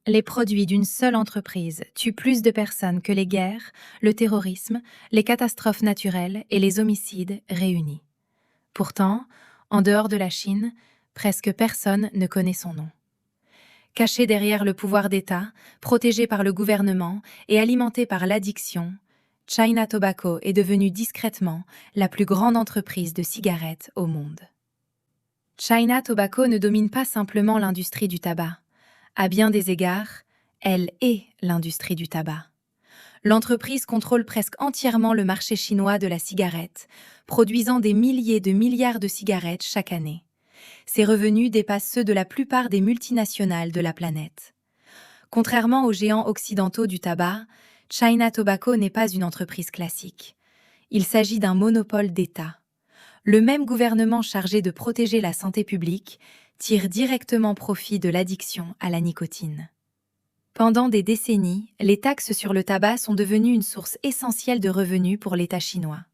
Les produits d'une seule entreprise tuent plus de personnes que les guerres, le terrorisme, les catastrophes naturelles et les homicides réunis. Pourtant, en dehors de la Chine, presque personne ne connaît son nom. Caché derrière le pouvoir d'État, protégé par le gouvernement et alimenté par l'addiction, China Tobacco est devenue discrètement la plus grande entreprise de cigarettes au monde. China Tobacco ne domine pas simplement l'industrie du tabac. À bien des égards, elle est l'industrie du tabac. L'entreprise contrôle presque entièrement le marché chinois de la cigarette, produisant des milliers de milliards de cigarettes chaque année. Ses revenus dépassent ceux de la plupart des multinationales de la planète. Contrairement aux géants occidentaux du tabac, China Tobacco n'est pas une entreprise classique. Il s'agit d'un monopole d'État. Le même gouvernement chargé de protéger la santé publique tire directement profit de l'addiction à la nicotine. Pendant des décennies, les taxes sur le tabac sont devenues une source essentielle de revenus pour l'État chinois.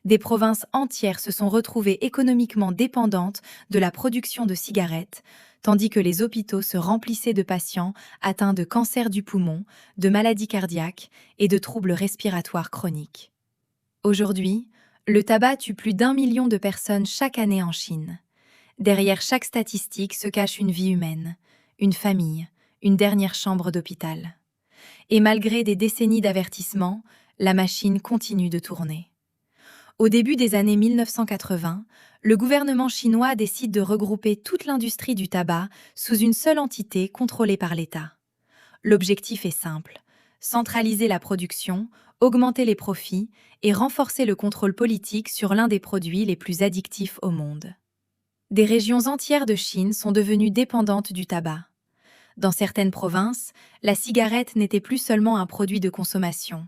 Des provinces entières se sont retrouvées économiquement dépendantes de la production de cigarettes, tandis que les hôpitaux se remplissaient de patients atteints de cancer du poumon, de maladies cardiaques et de troubles respiratoires chroniques. Aujourd'hui, le tabac tue plus d'1 million de personnes chaque année en Chine. Derrière chaque statistique se cache une vie humaine, une famille, une dernière chambre d'hôpital. Et malgré des décennies d'avertissements, la machine continue de tourner. Au début des années 1980, le gouvernement chinois décide de regrouper toute l'industrie du tabac sous une seule entité contrôlée par l'État. L'objectif est simple: centraliser la production, augmenter les profits et renforcer le contrôle politique sur l'un des produits les plus addictifs au monde. Des régions entières de Chine sont devenues dépendantes du tabac. Dans certaines provinces, la cigarette n'était plus seulement un produit de consommation,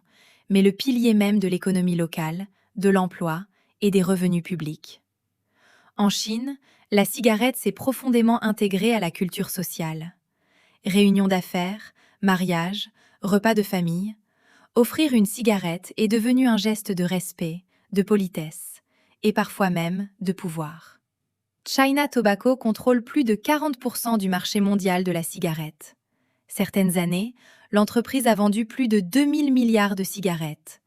mais le pilier même de l'économie locale, de l'emploi et des revenus publics. En Chine, la cigarette s'est profondément intégrée à la culture sociale. Réunions d'affaires, mariages, repas de famille, offrir une cigarette est devenu un geste de respect, de politesse et parfois même de pouvoir. China Tobacco contrôle plus de 40% du marché mondial de la cigarette. Certaines années, l'entreprise a vendu plus de 2000 milliards de cigarettes,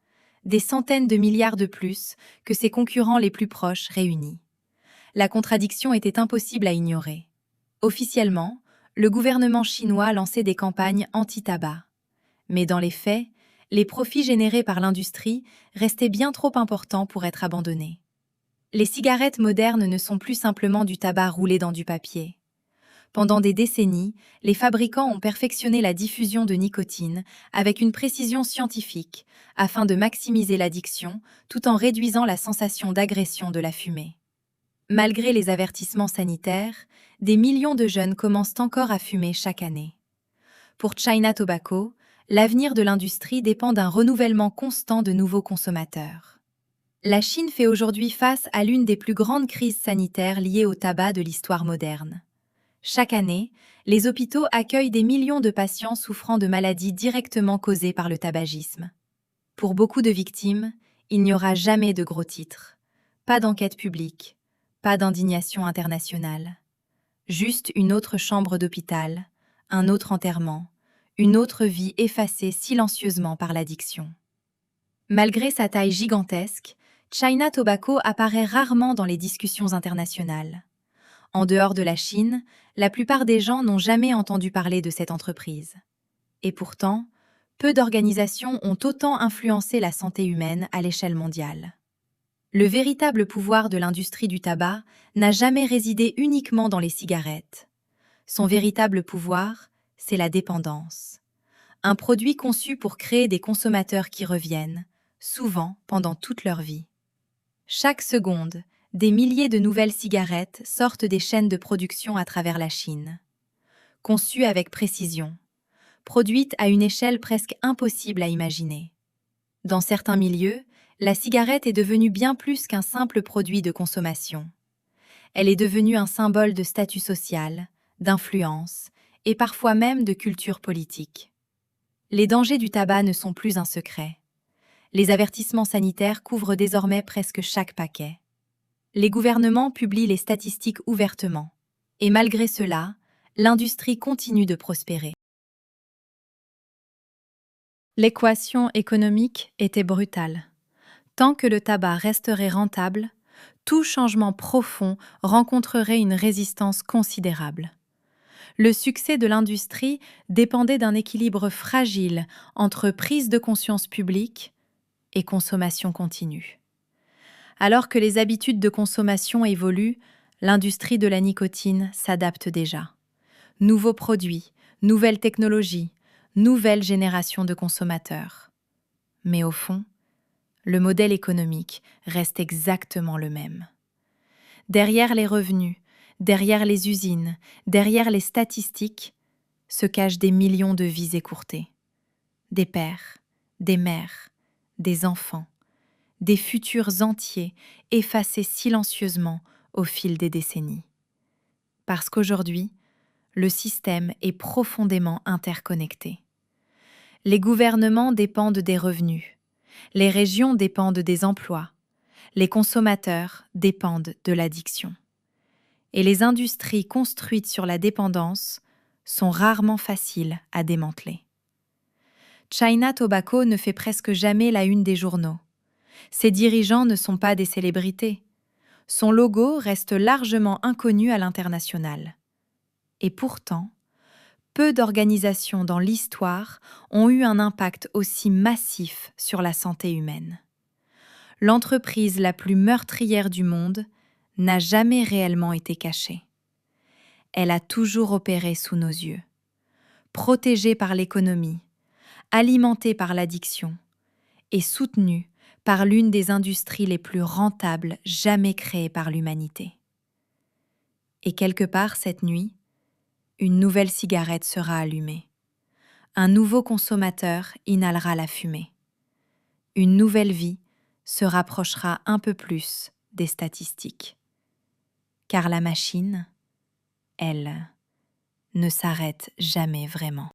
des centaines de milliards de plus que ses concurrents les plus proches réunis. La contradiction était impossible à ignorer. Officiellement, le gouvernement chinois lançait des campagnes anti-tabac. Mais dans les faits, les profits générés par l'industrie restaient bien trop importants pour être abandonnés. Les cigarettes modernes ne sont plus simplement du tabac roulé dans du papier. Pendant des décennies, les fabricants ont perfectionné la diffusion de nicotine avec une précision scientifique afin de maximiser l'addiction tout en réduisant la sensation d'agression de la fumée. Malgré les avertissements sanitaires, des millions de jeunes commencent encore à fumer chaque année. Pour China Tobacco, l'avenir de l'industrie dépend d'un renouvellement constant de nouveaux consommateurs. La Chine fait aujourd'hui face à l'une des plus grandes crises sanitaires liées au tabac de l'histoire moderne. Chaque année, les hôpitaux accueillent des millions de patients souffrant de maladies directement causées par le tabagisme. Pour beaucoup de victimes, il n'y aura jamais de gros titres, pas d'enquête publique, pas d'indignation internationale. Juste une autre chambre d'hôpital, un autre enterrement, une autre vie effacée silencieusement par l'addiction. Malgré sa taille gigantesque, China Tobacco apparaît rarement dans les discussions internationales. En dehors de la Chine, la plupart des gens n'ont jamais entendu parler de cette entreprise. Et pourtant, peu d'organisations ont autant influencé la santé humaine à l'échelle mondiale. Le véritable pouvoir de l'industrie du tabac n'a jamais résidé uniquement dans les cigarettes. Son véritable pouvoir, c'est la dépendance. Un produit conçu pour créer des consommateurs qui reviennent, souvent pendant toute leur vie. Chaque seconde, des milliers de nouvelles cigarettes sortent des chaînes de production à travers la Chine. Conçues avec précision, produites à une échelle presque impossible à imaginer. Dans certains milieux, la cigarette est devenue bien plus qu'un simple produit de consommation. Elle est devenue un symbole de statut social, d'influence et parfois même de culture politique. Les dangers du tabac ne sont plus un secret. Les avertissements sanitaires couvrent désormais presque chaque paquet. Les gouvernements publient les statistiques ouvertement. Et malgré cela, l'industrie continue de prospérer. L'équation économique était brutale. Tant que le tabac resterait rentable, tout changement profond rencontrerait une résistance considérable. Le succès de l'industrie dépendait d'un équilibre fragile entre prise de conscience publique et consommation continue. Alors que les habitudes de consommation évoluent, l'industrie de la nicotine s'adapte déjà. Nouveaux produits, nouvelles technologies, nouvelles générations de consommateurs. Mais au fond, le modèle économique reste exactement le même. Derrière les revenus, derrière les usines, derrière les statistiques, se cachent des millions de vies écourtées. Des pères, des mères, des enfants, des futurs entiers effacés silencieusement au fil des décennies. Parce qu'aujourd'hui, le système est profondément interconnecté. Les gouvernements dépendent des revenus, les régions dépendent des emplois, les consommateurs dépendent de l'addiction. Et les industries construites sur la dépendance sont rarement faciles à démanteler. China Tobacco ne fait presque jamais la une des journaux. Ses dirigeants ne sont pas des célébrités. Son logo reste largement inconnu à l'international. Et pourtant, peu d'organisations dans l'histoire ont eu un impact aussi massif sur la santé humaine. L'entreprise la plus meurtrière du monde n'a jamais réellement été cachée. Elle a toujours opéré sous nos yeux, protégée par l'économie, alimentée par l'addiction et soutenue par l'une des industries les plus rentables jamais créées par l'humanité. Et quelque part cette nuit, une nouvelle cigarette sera allumée. Un nouveau consommateur inhalera la fumée. Une nouvelle vie se rapprochera un peu plus des statistiques. Car la machine, elle, ne s'arrête jamais vraiment.